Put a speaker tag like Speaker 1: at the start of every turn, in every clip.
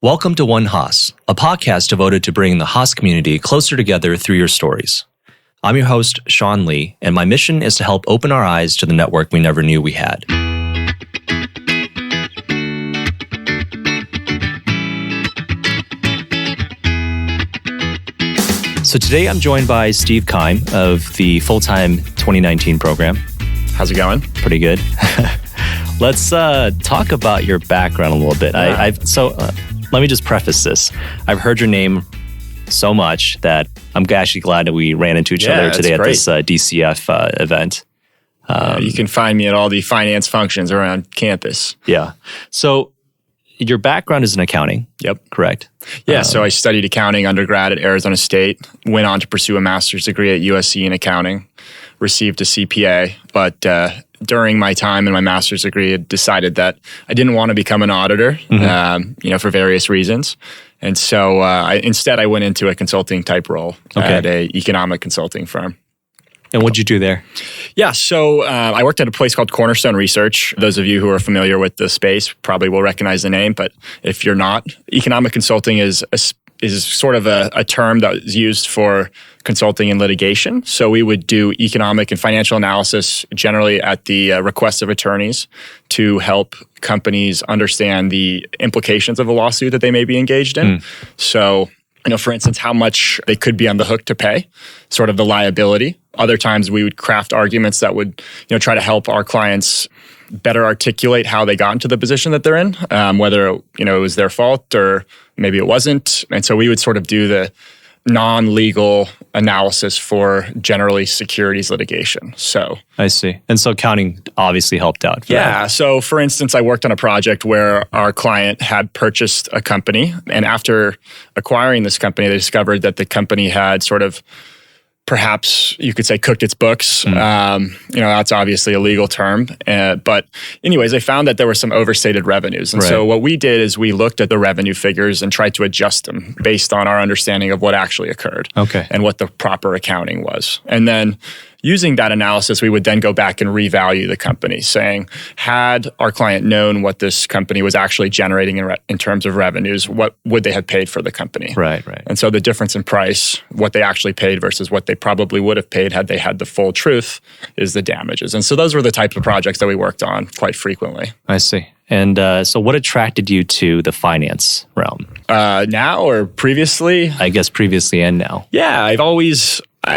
Speaker 1: Welcome to One Haas, a podcast devoted to bringing the Haas community closer together through your stories. I'm your host, Sean Lee, and my mission is to help open our eyes to the network we never knew we had. So today I'm joined by Steve Keim of the Full-Time 2019 program.
Speaker 2: How's it going?
Speaker 1: Pretty good. Let's talk about your background a little bit.
Speaker 2: Yeah.
Speaker 1: Let me just preface this. I've heard your name so much that I'm actually glad that we ran into each other today at this DCF event.
Speaker 2: You can find me at all the finance functions around campus.
Speaker 1: Yeah. So your background is in accounting.
Speaker 2: Yep.
Speaker 1: Correct?
Speaker 2: Yeah. So I studied accounting undergrad at Arizona State, went on to pursue a master's degree at USC in accounting, received a CPA, but during my time in my master's degree, I decided that I didn't want to become an auditor, for various reasons. And so instead I went into a consulting type role at a economic consulting firm.
Speaker 1: And what'd you do there?
Speaker 2: Yeah, so I worked at a place called Cornerstone Research. Those of you who are familiar with the space probably will recognize the name, but if you're not, economic consulting is sort of a term that is used for consulting and litigation. So we would do economic and financial analysis generally at the request of attorneys to help companies understand the implications of a lawsuit that they may be engaged in. So, for instance, how much they could be on the hook to pay, sort of the liability. Other times we would craft arguments that would, try to help our clients better articulate how they got into the position that they're in, whether, it was their fault or maybe it wasn't. And so we would sort of do the non-legal analysis for generally securities litigation. So
Speaker 1: I see. And so accounting obviously helped out.
Speaker 2: Yeah. So for instance, I worked on a project where our client had purchased a company. And after acquiring this company, they discovered that the company had sort of, perhaps you could say, cooked its books. That's obviously a legal term. But anyways, they found that there were some overstated revenues. And so what we did is we looked at the revenue figures and tried to adjust them based on our understanding of what actually occurred and what the proper accounting was. And then using that analysis, we would then go back and revalue the company, saying, had our client known what this company was actually generating in terms of revenues, what would they have paid for the company?
Speaker 1: Right.
Speaker 2: And so the difference in price, what they actually paid versus what they probably would have paid had they had the full truth, is the damages. And so those were the types of projects that we worked on quite frequently.
Speaker 1: I see. And so what attracted you to the finance realm?
Speaker 2: Now or previously?
Speaker 1: I guess previously and now.
Speaker 2: Yeah,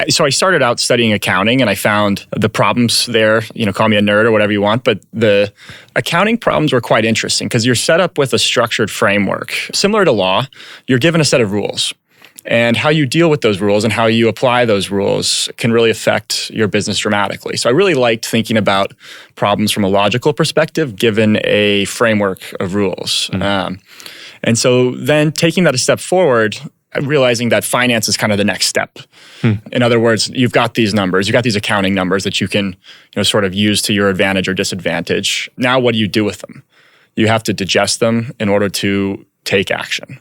Speaker 2: So I started out studying accounting and I found the problems there, call me a nerd or whatever you want, but the accounting problems were quite interesting because you're set up with a structured framework. Similar to law, you're given a set of rules. And how you deal with those rules and how you apply those rules can really affect your business dramatically. So I really liked thinking about problems from a logical perspective, given a framework of rules. And so then taking that a step forward, realizing that finance is kind of the next step. In other words, you've got these numbers, you've got these accounting numbers that you can sort of use to your advantage or disadvantage. Now, what do you do with them? You have to digest them in order to take action.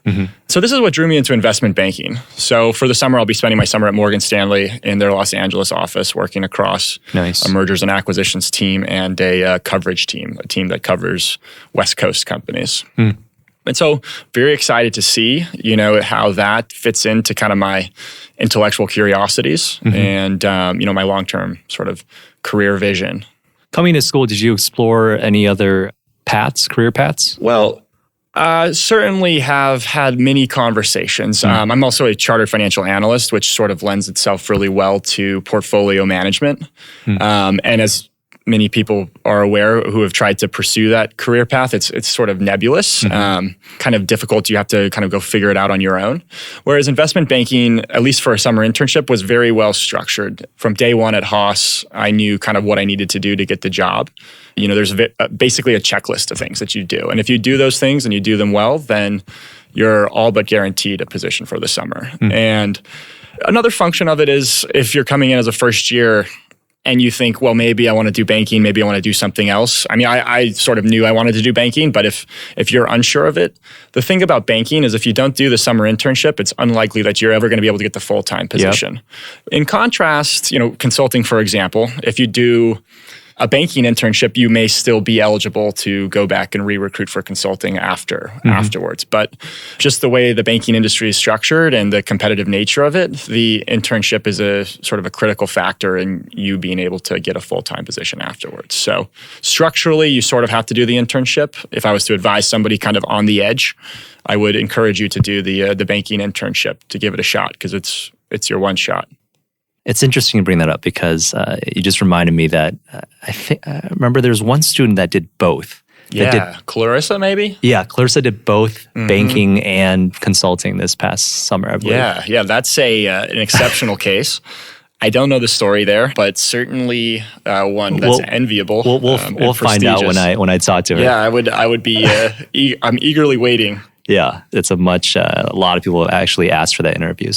Speaker 2: So this is what drew me into investment banking. So for the summer, I'll be spending my summer at Morgan Stanley in their Los Angeles office, working across a mergers and acquisitions team and a coverage team, a team that covers West Coast companies. And so very excited to see, how that fits into kind of my intellectual curiosities and, my long-term sort of career vision.
Speaker 1: Coming to school, did you explore any other career paths?
Speaker 2: Well, certainly have had many conversations. I'm also a chartered financial analyst, which sort of lends itself really well to portfolio management. And as many people are aware who have tried to pursue that career path, it's sort of nebulous, kind of difficult. You have to kind of go figure it out on your own. Whereas investment banking, at least for a summer internship, was very well structured. From day one at Haas, I knew kind of what I needed to do to get the job. There's basically a checklist of things that you do. And if you do those things and you do them well, then you're all but guaranteed a position for the summer. And another function of it is if you're coming in as a first year, and you think, well, maybe I want to do banking, maybe I want to do something else. I mean, I sort of knew I wanted to do banking, but if you're unsure of it, the thing about banking is if you don't do the summer internship, it's unlikely that you're ever going to be able to get the full-time position. In contrast, consulting, for example, if you do a banking internship, you may still be eligible to go back and re-recruit for consulting afterwards. But just the way the banking industry is structured and the competitive nature of it, the internship is a sort of a critical factor in you being able to get a full-time position afterwards. So structurally, you sort of have to do the internship. If I was to advise somebody kind of on the edge, I would encourage you to do the banking internship to give it a shot, because it's your one shot.
Speaker 1: It's interesting to bring that up because you just reminded me that I remember there's one student that did both.
Speaker 2: Clarissa maybe?
Speaker 1: Yeah, Clarissa did both banking and consulting this past summer, I believe.
Speaker 2: Yeah, that's an exceptional case. I don't know the story there, but certainly one that's enviable.
Speaker 1: We'll find out when I talk to her.
Speaker 2: Yeah, I would be. I'm eagerly waiting.
Speaker 1: Yeah, it's a lot of people have actually asked for that interview.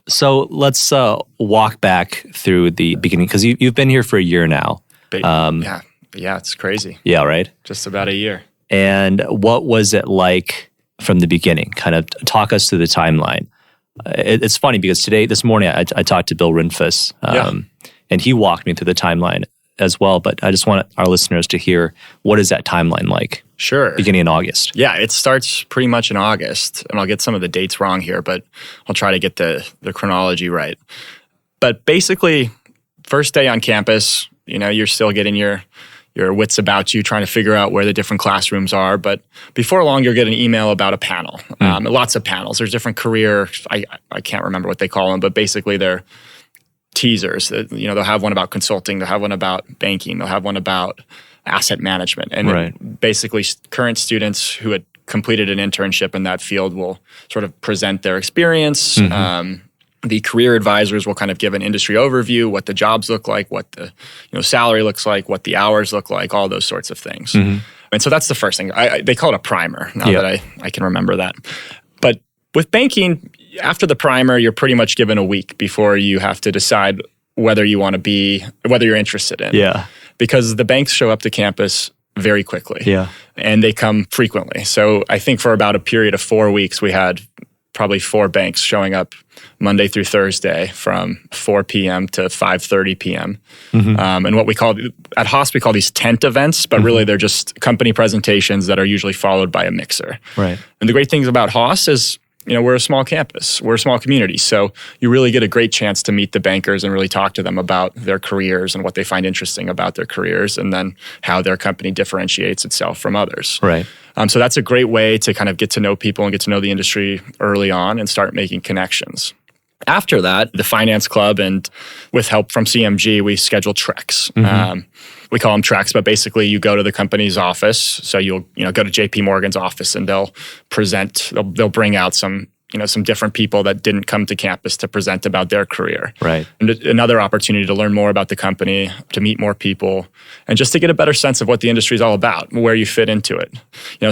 Speaker 1: So let's walk back through the beginning, because you've been here for a year now.
Speaker 2: Yeah, it's crazy.
Speaker 1: Yeah, right?
Speaker 2: Just about a year.
Speaker 1: And what was it like from the beginning? Kind of talk us through the timeline. It's funny because this morning, I talked to Bill Rinfus, and he walked me through the timeline as well. But I just want our listeners to hear, what is that timeline like?
Speaker 2: Sure.
Speaker 1: Beginning in August.
Speaker 2: Yeah, it starts pretty much in August. And I'll get some of the dates wrong here, but I'll try to get the chronology right. But basically, first day on campus, you're still getting your wits about you, trying to figure out where the different classrooms are. But before long, you'll get an email about a panel. Lots of panels. There's different career, I can't remember what they call them, but basically they're teasers. They'll have one about consulting, they'll have one about banking, they'll have one about asset management. And basically current students who had completed an internship in that field will sort of present their experience. The career advisors will kind of give an industry overview, what the jobs look like, what the salary looks like, what the hours look like, all those sorts of things. And so that's the first thing. They call it a primer, now that I can remember that. But with banking, after the primer, you're pretty much given a week before you have to decide whether you're interested in.
Speaker 1: Yeah.
Speaker 2: Because the banks show up to campus very quickly. Yeah. And they come frequently. So I think for about a period of 4 weeks, we had probably 4 banks showing up Monday through Thursday from 4 p.m. to 5:30 p.m. And what at Haas, we call these tent events, but really they're just company presentations that are usually followed by a mixer. Right. And the great things about Haas is, we're a small campus, we're a small community. So you really get a great chance to meet the bankers and really talk to them about their careers and what they find interesting about their careers, and then how their company differentiates itself from others. Right. So that's a great way to kind of get to know people and get to know the industry early on and start making connections. After that, the finance club, and with help from CMG, we schedule treks. We call them treks, but basically you go to the company's office. So you'll go to JP Morgan's office, and they'll bring out some different people that didn't come to campus to present about their career. Right. And another opportunity to learn more about the company, to meet more people, and just to get a better sense of what the industry is all about, where you fit into it.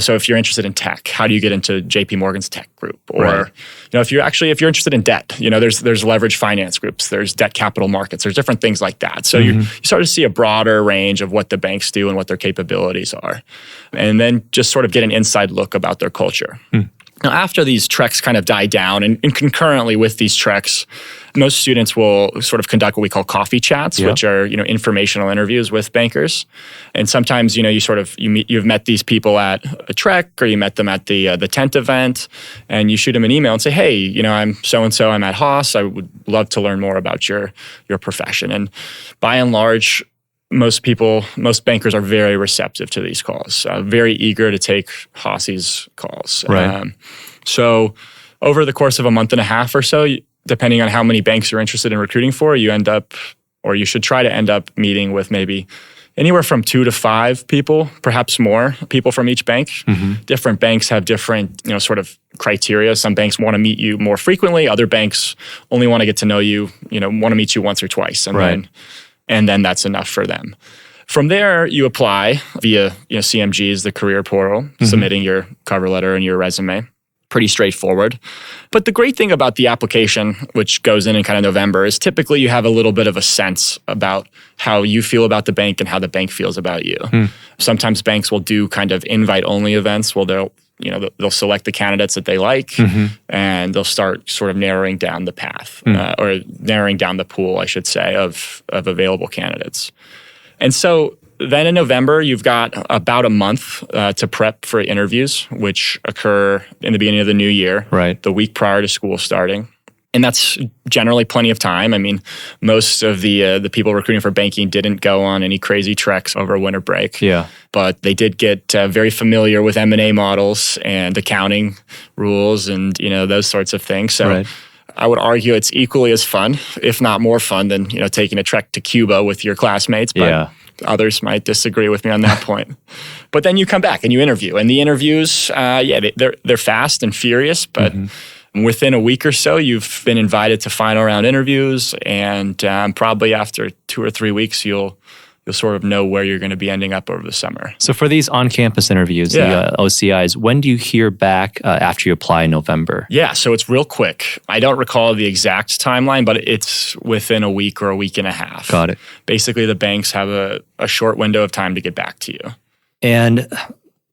Speaker 2: So if you're interested in tech, how do you get into JP Morgan's tech group? Or, if you're interested in debt, there's leverage finance groups, there's debt capital markets, there's different things like that. So you start to see a broader range of what the banks do and what their capabilities are. And then just sort of get an inside look about their culture. Now, after these treks kind of die down, and concurrently with these treks, most students will sort of conduct what we call coffee chats, which are informational interviews with bankers. And sometimes you've met these people at a trek, or you met them at the tent event, and you shoot them an email and say, hey, I'm so and so, I'm at Haas, I would love to learn more about your profession. And by and large, most bankers are very receptive to these calls, very eager to take Haas's calls. Right. So over the course of a month and a half or so, depending on how many banks you're interested in recruiting for, you should try to end up meeting with maybe anywhere from 2 to 5 people, perhaps more people from each bank. Different banks have different, sort of criteria. Some banks want to meet you more frequently. Other banks only want to get to know you, want to meet you once or twice. And then that's enough for them. From there, you apply via CMG's, the career portal, submitting your cover letter and your resume. Pretty straightforward. But the great thing about the application, which goes in kind of November, is typically you have a little bit of a sense about how you feel about the bank and how the bank feels about you. Sometimes banks will do kind of invite-only events where they'll select the candidates that they like, and they'll start sort of narrowing down the path, or narrowing down the pool, I should say, of available candidates. And so then in November, you've got about a month to prep for interviews, which occur in the beginning of the new year,
Speaker 1: right,
Speaker 2: the week prior to school starting. And that's generally plenty of time. I mean, most of the people recruiting for banking didn't go on any crazy treks over winter break.
Speaker 1: Yeah.
Speaker 2: But they did get very familiar with M&A models and accounting rules and, those sorts of things. So right. I would argue it's equally as fun, if not more fun than, taking a trek to Cuba with your classmates. But others might disagree with me on that point. But then you come back and you interview. And the interviews, they're fast and furious, but within a week or so, you've been invited to final round interviews, and probably after 2 or 3 weeks, you'll sort of know where you're going to be ending up over the summer.
Speaker 1: So for these on-campus interviews, the OCIs, when do you hear back after you apply in November?
Speaker 2: Yeah, so it's real quick. I don't recall the exact timeline, but it's within a week or a week and a half.
Speaker 1: Got it.
Speaker 2: Basically, the banks have a short window of time to get back to you.
Speaker 1: And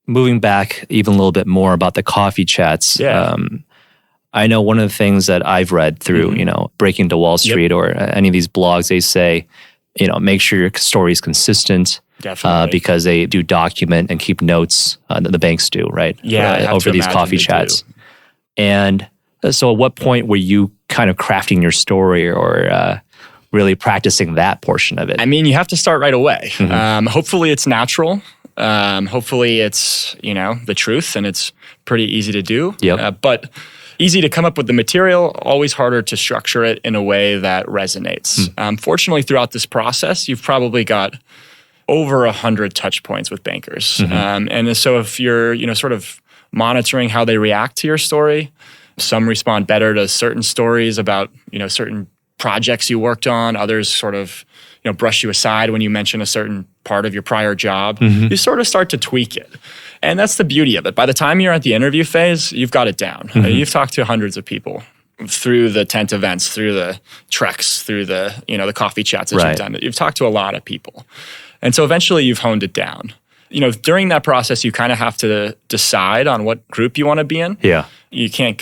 Speaker 1: moving back even a little bit more about the coffee chats, I know one of the things that I've read through, Breaking to Wall Street or any of these blogs, they say, make sure your story is consistent.
Speaker 2: Definitely.
Speaker 1: Because they do document and keep notes, the banks do, right?
Speaker 2: Yeah.
Speaker 1: Over these coffee chats. And so at what point were you kind of crafting your story or really practicing that portion of it?
Speaker 2: I mean, you have to start right away. Hopefully it's natural. Hopefully it's, the truth and it's pretty easy to do. But easy to come up with the material, always harder to structure it in a way that resonates. Fortunately, throughout this process, you've probably got over 100 touch points with bankers. And so if you're, sort of monitoring how they react to your story, some respond better to certain stories about, certain projects you worked on. Others sort of, brush you aside when you mention a certain part of your prior job. You sort of start to tweak it. And that's the beauty of it. By the time you're at the interview phase, you've got it down. You've talked to hundreds of people through the tent events, through the treks, through the, the coffee chats that you've done. You've talked to a lot of people. And so eventually you've honed it down. During that process, you kind of have to decide on what group you want to be in.
Speaker 1: Yeah.
Speaker 2: You can't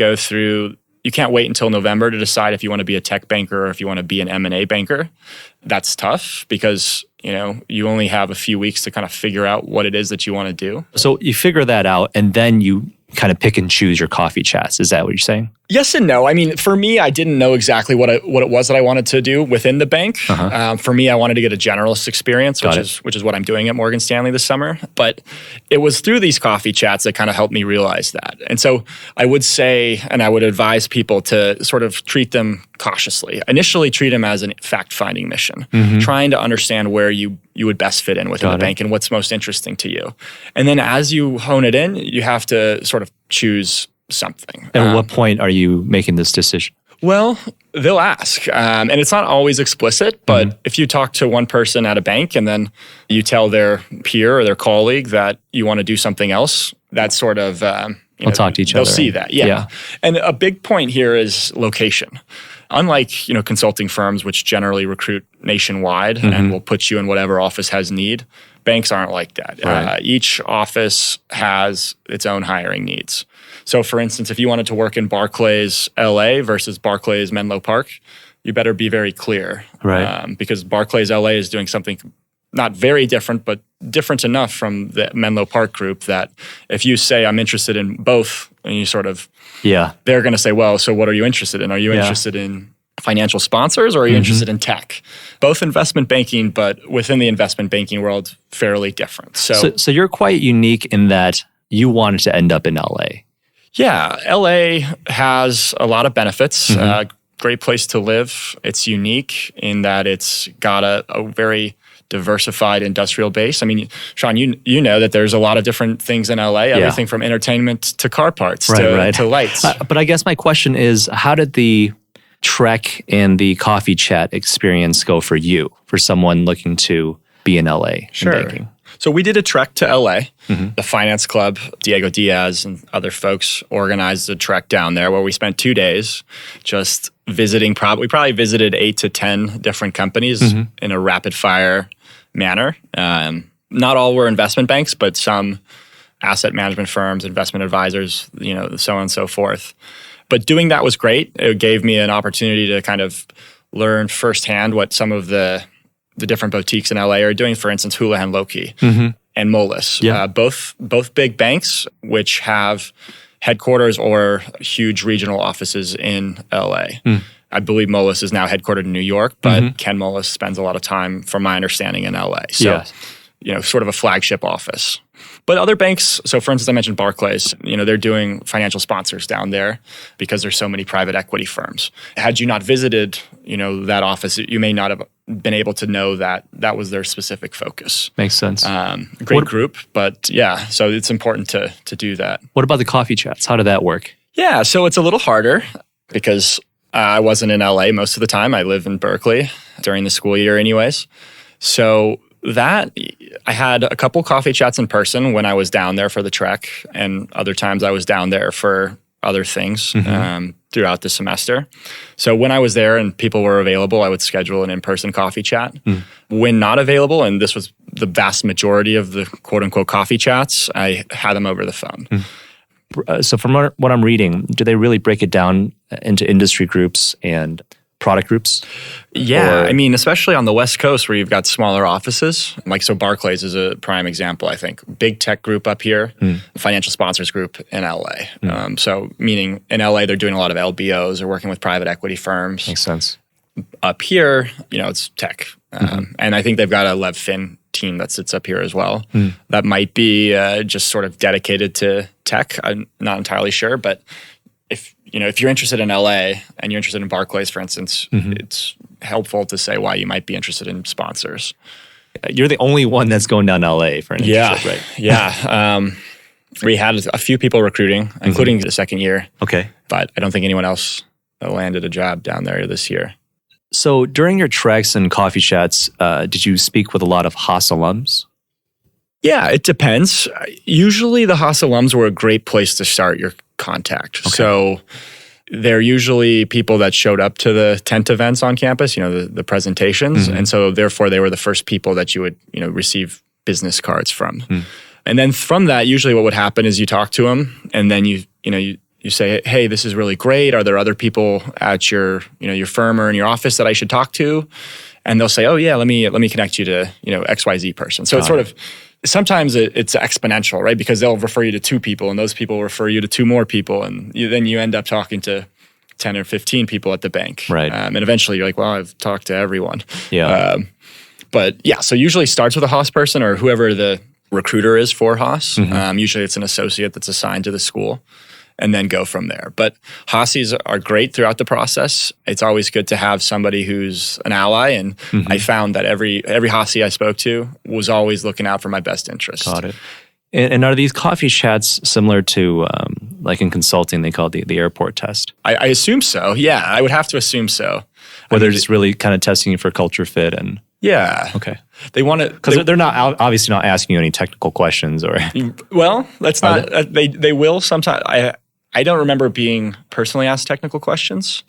Speaker 2: wait until November to decide if you want to be a tech banker or if you want to be an M&A banker. That's tough because, you only have a few weeks to kind of figure out what it is that you want to do.
Speaker 1: So you figure that out and then you kind of pick and choose your coffee chats. Is that what you're saying?
Speaker 2: Yes and no. I mean, for me, I didn't know exactly what it was that I wanted to do within the bank. For me, I wanted to get a generalist experience, which is what I'm doing at Morgan Stanley this summer. But it was through these coffee chats that kind of helped me realize that. And so I would say, and I would advise people to sort of treat them cautiously. Initially, treat them as a fact-finding mission, trying to understand where you would best fit in within the bank and what's most interesting to you. And then as you hone it in, you have to sort of choose something.
Speaker 1: At what point are you making this decision?
Speaker 2: Well, they'll ask. And it's not always explicit, but if you talk to one person at a bank and then you tell their peer or their colleague that you want to do something else, that's sort of,
Speaker 1: they'll talk to each other.
Speaker 2: They'll see that, yeah. And a big point here is location. Unlike, consulting firms, which generally recruit nationwide and will put you in whatever office has need, banks aren't like that.
Speaker 1: Right.
Speaker 2: Each office has its own hiring needs. So for instance, if you wanted to work in Barclays LA versus Barclays Menlo Park, you better be very clear.
Speaker 1: Right.
Speaker 2: Because Barclays LA is doing something not very different, but different enough from the Menlo Park group that if you say, I'm interested in both, and you sort of, they're going to say, well, so what are you interested in? Are you interested in financial sponsors or are you interested in tech? Both investment banking, but within the investment banking world, fairly different. So
Speaker 1: you're quite unique in that you wanted to end up in LA.
Speaker 2: Yeah, LA has a lot of benefits. Great place to live. It's unique in that it's got a very diversified industrial base. I mean, Sean, you know that there's a lot of different things in LA, everything from entertainment to car parts to lights.
Speaker 1: But I guess my question is, how did the trek and the coffee chat experience go for you, for someone looking to be in LA in banking?
Speaker 2: So we did a trek to LA. The Finance Club, Diego Diaz and other folks organized a trek down there where we spent 2 days just visiting. We probably visited 8 to 10 different companies in a rapid fire manner. Not all were investment banks, but some asset management firms, investment advisors, so on and so forth. But doing that was great. It gave me an opportunity to kind of learn firsthand what some of the the different boutiques in LA are doing, for instance, Houlihan Lokey and Moelis. Both big banks which have headquarters or huge regional offices in LA. I believe Moelis is now headquartered in New York, but Ken Moelis spends a lot of time, from my understanding, in LA. So, sort of a flagship office. But other banks, so for instance, I mentioned Barclays, they're doing financial sponsors down there because there's so many private equity firms. Had you not visited, that office, you may not have been able to know that that was their specific focus.
Speaker 1: Makes sense.
Speaker 2: Great group, but so it's important to do that.
Speaker 1: What about the coffee chats? How did that work?
Speaker 2: Yeah, so it's a little harder because I wasn't in LA most of the time. I live in Berkeley during the school year anyways. So that I had a couple coffee chats in person when I was down there for the trek, and other times I was down there for other things throughout the semester. So when I was there and people were available, I would schedule an in-person coffee chat. When not available, and this was the vast majority of the quote-unquote coffee chats, I had them over the phone.
Speaker 1: So from what I'm reading, do they really break it down into industry groups and product groups?
Speaker 2: Yeah, especially on the West Coast where you've got smaller offices. So Barclays is a prime example, I think. Big tech group up here, financial sponsors group in LA. So meaning in LA, they're doing a lot of LBOs or working with private equity firms.
Speaker 1: Makes sense.
Speaker 2: Up here, it's tech. And I think they've got a LevFin team that sits up here as well. That might be just sort of dedicated to tech. I'm not entirely sure, but if you're interested in LA and you're interested in Barclays, for instance, it's helpful to say why you might be interested in sponsors.
Speaker 1: You're the only one that's going down to LA for an internship, right?
Speaker 2: Yeah. We had a few people recruiting, including the second year.
Speaker 1: Okay.
Speaker 2: But I don't think anyone else landed a job down there this year.
Speaker 1: So during your treks and coffee chats, did you speak with a lot of Haas alums?
Speaker 2: Yeah, it depends. Usually the Haas alums were a great place to start your contact. Okay. So they're usually people that showed up to the tent events on campus, the presentations. And so therefore they were the first people that you would, receive business cards from. And then from that, usually what would happen is you talk to them and then you say, hey, this is really great. Are there other people at your firm or in your office that I should talk to? And they'll say, oh yeah, let me connect you to, XYZ person. So it's sort of, sometimes it's exponential, right? Because they'll refer you to 2 people and those people refer you to 2 more people. And then you end up talking to 10 or 15 people at the bank.
Speaker 1: Right.
Speaker 2: And eventually you're like, well, I've talked to everyone.
Speaker 1: Yeah.
Speaker 2: But yeah, so usually starts with a Haas person or whoever the recruiter is for Haas. Usually it's an associate that's assigned to the school. And then go from there. But Haasies are great throughout the process. It's always good to have somebody who's an ally. And I found that every Haasie I spoke to was always looking out for my best interest.
Speaker 1: Got it. And are these coffee chats similar to, like in consulting, they call it the airport test?
Speaker 2: I assume so. Yeah, I would have to assume so.
Speaker 1: Where they're just really kind of testing you for culture fit and...
Speaker 2: Yeah.
Speaker 1: Okay.
Speaker 2: They want to...
Speaker 1: Because they're not obviously not asking you any technical questions or...
Speaker 2: Well, that's not... They will sometimes... I don't remember being personally asked technical questions,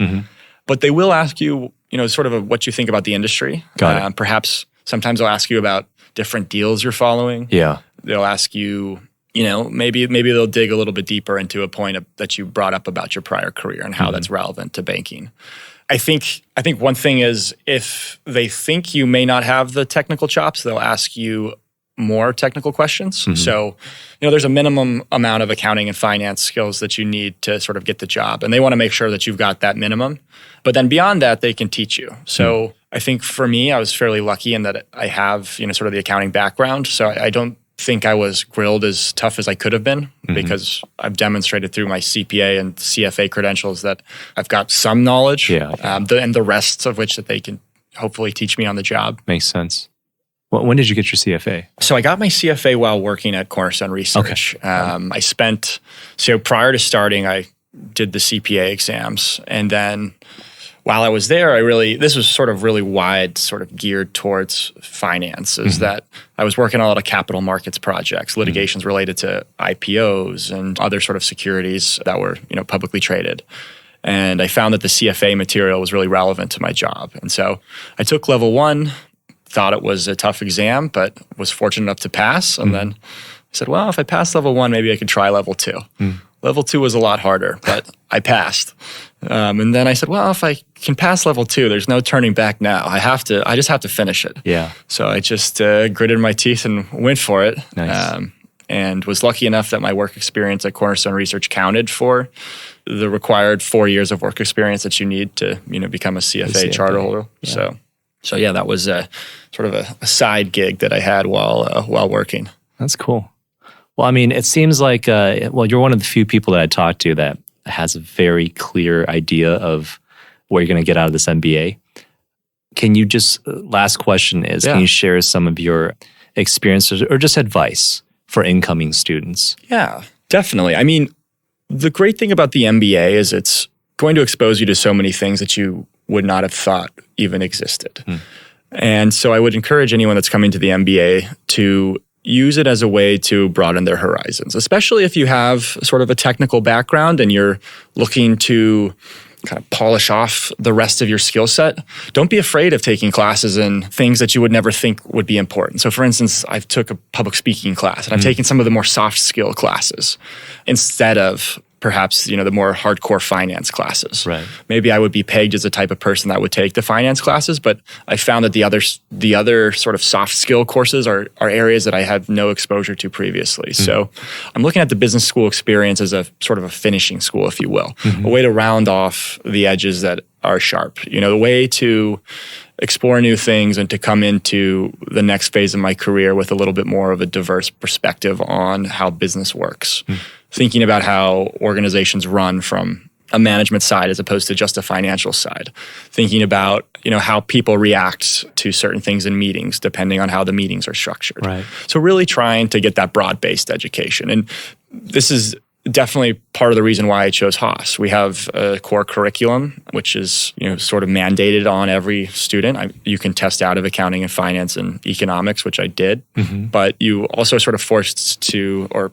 Speaker 2: but they will ask you, sort of what you think about the industry.
Speaker 1: Got it.
Speaker 2: Perhaps sometimes they'll ask you about different deals you're following.
Speaker 1: Yeah.
Speaker 2: They'll ask you, maybe they'll dig a little bit deeper into a point that you brought up about your prior career and how that's relevant to banking. I think one thing is if they think you may not have the technical chops, they'll ask you more technical questions. So, there's a minimum amount of accounting and finance skills that you need to sort of get the job. And they want to make sure that you've got that minimum. But then beyond that, they can teach you. So I think for me, I was fairly lucky in that I have, sort of the accounting background. So I don't think I was grilled as tough as I could have been because I've demonstrated through my CPA and CFA credentials that I've got some knowledge and the rest of which that they can hopefully teach me on the job.
Speaker 1: Makes sense. Well, when did you get your CFA?
Speaker 2: So I got my CFA while working at Cornerstone Research. Okay. So prior to starting, I did the CPA exams. And then while I was there, this was sort of really wide, sort of geared towards finance, is that I was working on a lot of capital markets projects, litigations related to IPOs and other sort of securities that were, publicly traded. And I found that the CFA material was really relevant to my job. And so I took level 1, thought it was a tough exam, but was fortunate enough to pass. And then I said, well, if I pass level 1, maybe I could try level 2. Level 2 was a lot harder, but I passed. And then I said, well, if I can pass level 2, there's no turning back now. I just have to finish it.
Speaker 1: Yeah.
Speaker 2: So I just gritted my teeth and went for it.
Speaker 1: Nice.
Speaker 2: And was lucky enough that my work experience at Cornerstone Research counted for the required 4 years of work experience that you need to, become a CFA charter holder. Yeah. So yeah, that was sort of a side gig that I had while working.
Speaker 1: That's cool. Well, I mean, it seems like you're one of the few people that I talked to that has a very clear idea of what you're going to get out of this MBA. Can you just, last question is, Can you share some of your experiences or just advice for incoming students? Yeah, definitely. I mean, the great thing about the MBA is it's going to expose you to so many things that you would not have thought even existed. And so I would encourage anyone that's coming to the MBA to use it as a way to broaden their horizons, especially if you have sort of a technical background and you're looking to kind of polish off the rest of your skill set. Don't be afraid of taking classes in things that you would never think would be important. So for instance, I took a public speaking class and I've taken some of the more soft skill classes instead of perhaps, the more hardcore finance classes. Right. Maybe I would be pegged as the type of person that would take the finance classes, but I found that the other sort of soft skill courses are areas that I had no exposure to previously. So I'm looking at the business school experience as a sort of a finishing school, if you will, a way to round off the edges that are sharp. The way to explore new things and to come into the next phase of my career with a little bit more of a diverse perspective on how business works. Thinking about how organizations run from a management side as opposed to just a financial side. Thinking about, how people react to certain things in meetings depending on how the meetings are structured. Right. So really trying to get that broad-based education. And this is definitely part of the reason why I chose Haas. We have a core curriculum, which is, sort of mandated on every student. You can test out of accounting and finance and economics, which I did, but you also sort of forced to, or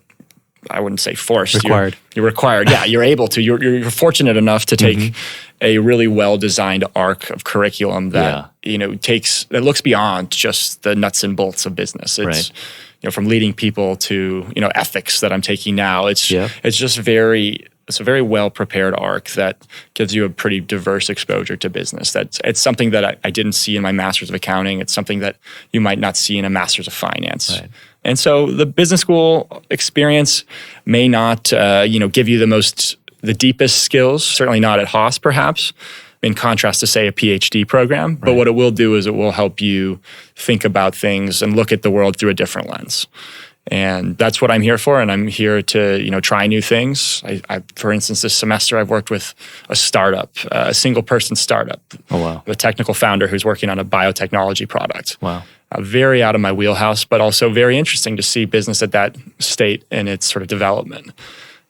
Speaker 1: I wouldn't say forced. Required.
Speaker 2: You're required. Yeah, you're able to. You're fortunate enough to take a really well-designed arc of curriculum that that looks beyond just the nuts and bolts of business. It's from leading people to ethics that I'm taking now. It's just it's a very well-prepared arc that gives you a pretty diverse exposure to business. It's something that I didn't see in my Master's of Accounting. It's something that you might not see in a Master's of Finance. Right. And so the business school experience may not, give you the deepest skills, certainly not at Haas perhaps, in contrast to, say, a PhD program. Right. But what it will do is it will help you think about things and look at the world through a different lens. And that's what I'm here for. And I'm here to, try new things. I, for instance, this semester I've worked with a startup, a single person startup. Oh, wow. A technical founder who's working on a biotechnology product. Wow. Very out of my wheelhouse, but also very interesting to see business at that state in its sort of development.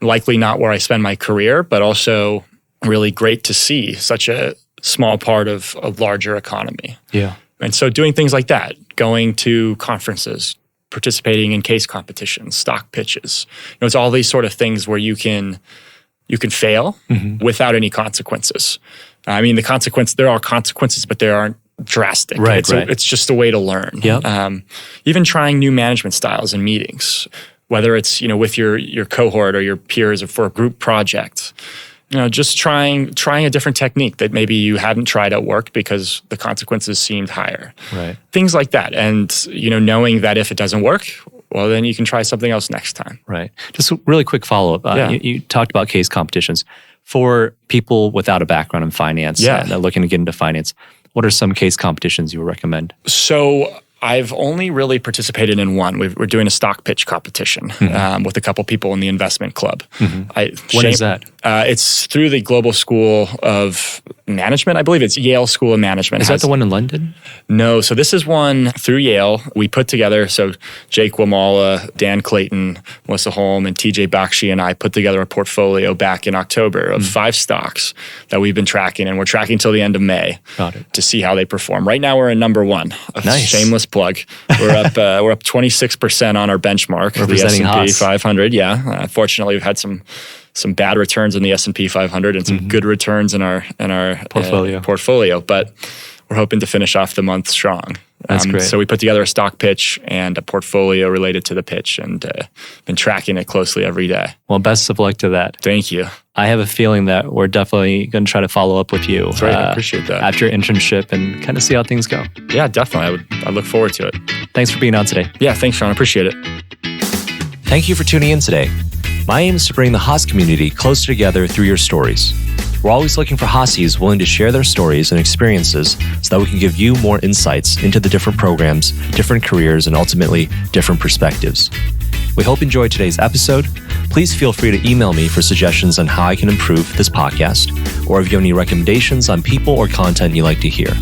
Speaker 2: Likely not where I spend my career, but also really great to see such a small part of a larger economy. Yeah. And so doing things like that, going to conferences, participating in case competitions, stock pitches. It's all these sort of things where you can fail without any consequences. I mean, there are consequences, but there aren't drastic. Right, it's just a way to learn. Yep. Even trying new management styles in meetings, whether it's with your cohort or your peers or for a group project. Just trying a different technique that maybe you hadn't tried at work because the consequences seemed higher. Right. Things like that. And, knowing that if it doesn't work, well, then you can try something else next time. Right. Just a really quick follow-up. You talked about case competitions. For people without a background in finance and looking to get into finance, what are some case competitions you would recommend? So I've only really participated in one. We're doing a stock pitch competition with a couple people in the investment club. When is that? It's through the Global School of Management. I believe it's Yale School of Management.
Speaker 1: Is that the one in London?
Speaker 2: No. So this is one through Yale. We put together, so Jake Wamala, Dan Clayton, Melissa Holm, and TJ Bakshi and I put together a portfolio back in October of 5 stocks that we've been tracking, and we're tracking till the end of May to see how they perform. Right now we're in number 1. Nice. Shameless plug. We're up 26% on our benchmark, the S&P Haas. 500. Yeah. Fortunately, we've had some bad returns in the S&P 500 and some good returns in our portfolio. But we're hoping to finish off the month strong.
Speaker 1: That's great.
Speaker 2: So we put together a stock pitch and a portfolio related to the pitch, and been tracking it closely every day.
Speaker 1: Well, best of luck to that.
Speaker 2: Thank you.
Speaker 1: I have a feeling that we're definitely going to try to follow up with you.
Speaker 2: That's right. I appreciate that.
Speaker 1: After your internship and kind of see how things go.
Speaker 2: Yeah, definitely. I look forward to it.
Speaker 1: Thanks for being on today.
Speaker 2: Yeah, thanks, Sean. I appreciate it.
Speaker 1: Thank you for tuning in today. My aim is to bring the Haas community closer together through your stories. We're always looking for Haasies willing to share their stories and experiences so that we can give you more insights into the different programs, different careers, and ultimately different perspectives. We hope you enjoyed today's episode. Please feel free to email me for suggestions on how I can improve this podcast, or if you have any recommendations on people or content you'd like to hear.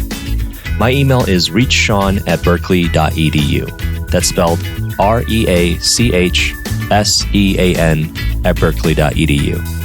Speaker 1: My email is reachsean@berkeley.edu. That's spelled REACHSEAN@berkeley.edu.